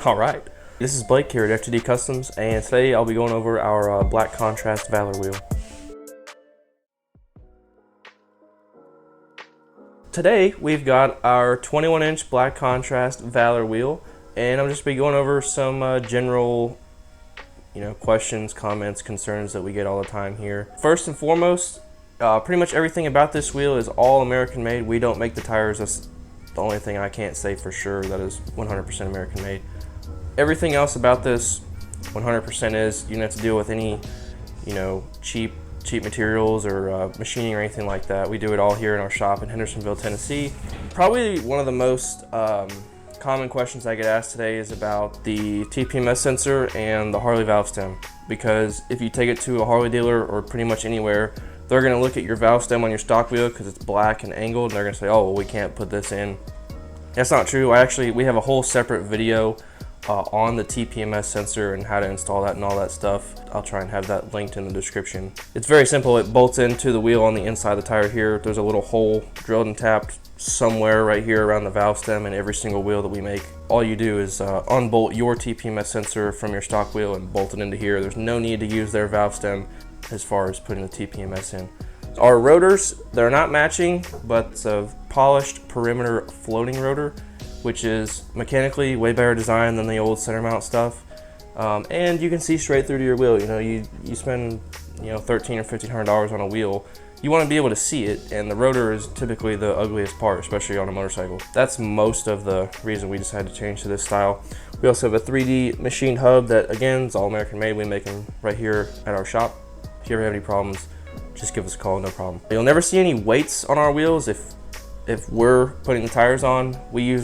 Alright, this is Blake here at FTD Customs, and today I'll be going over our black contrast Valor wheel. Today we've got our 21-inch black contrast Valor wheel, and I'll just be going over some general questions, comments, concerns that we get all the time here. First and foremost, pretty much everything about this wheel is all American made. We don't make the tires. That's the only thing I can't say for sure that is 100% American made. Everything else about this 100% is, you don't have to deal with any cheap materials or machining or anything like that. We do it all here in our shop in Hendersonville, Tennessee. Probably one of the most common questions I get asked today is about the TPMS sensor and the Harley valve stem, because if you take it to a Harley dealer or pretty much anywhere, they're going to look at your valve stem on your stock wheel because it's black and angled, and they're going to say, oh, well, we can't put this in. That's not true. We have a whole separate video on the TPMS sensor and how to install that and all that stuff. I'll try and have that linked in the description. It's very simple. It bolts into the wheel on the inside of the tire here. There's a little hole drilled and tapped somewhere right here around the valve stem in every single wheel that we make. All you do is unbolt your TPMS sensor from your stock wheel and bolt it into here. There's no need to use their valve stem as far as putting the TPMS in. Our rotors, they're not matching, but it's a polished perimeter floating rotor, which is mechanically way better design than the old center mount stuff. And you can see straight through to your wheel. You spend $1,300 or $1,500 on a wheel, you want to be able to see it, and the rotor is typically the ugliest part, especially on a motorcycle. That's most of the reason we decided to change to this style. We also have a 3D machined hub that, again, is all American made. We make them right here at our shop. If you ever have any problems, just give us a call, no problem. You'll never see any weights on our wheels. If we're putting the tires on, we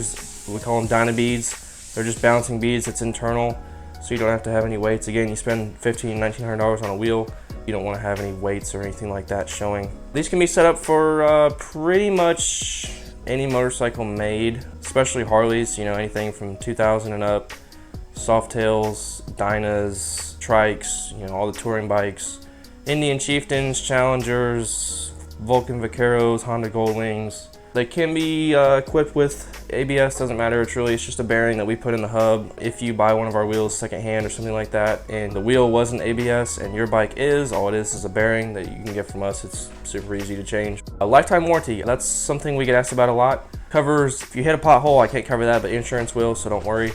call them dyna beads. They're just bouncing beads that's internal, so you don't have to have any weights. Again, you spend $1,500, $1,900 on a wheel, you don't want to have any weights or anything like that showing. These can be set up for pretty much any motorcycle made, especially Harleys, anything from 2000 and up, Softails, Dynas, Trikes, all the touring bikes, Indian Chieftains, Challengers, Vulcan Vaqueros, Honda Goldwings. They can be equipped with ABS, doesn't matter, it's just a bearing that we put in the hub. If you buy one of our wheels secondhand or something like that, and the wheel wasn't ABS and your bike is, all it is a bearing that you can get from us. It's super easy to change. A lifetime warranty, that's something we get asked about a lot. Covers, if you hit a pothole, I can't cover that, but insurance will, so don't worry.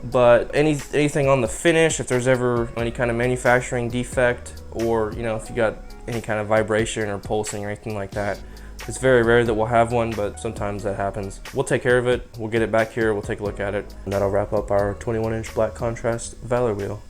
But anything on the finish, if there's ever any kind of manufacturing defect, or if you got any kind of vibration or pulsing or anything like that, it's very rare that we'll have one, but sometimes that happens. We'll take care of it. We'll get it back here. We'll take a look at it. And that'll wrap up our 21-inch black contrast Valor wheel.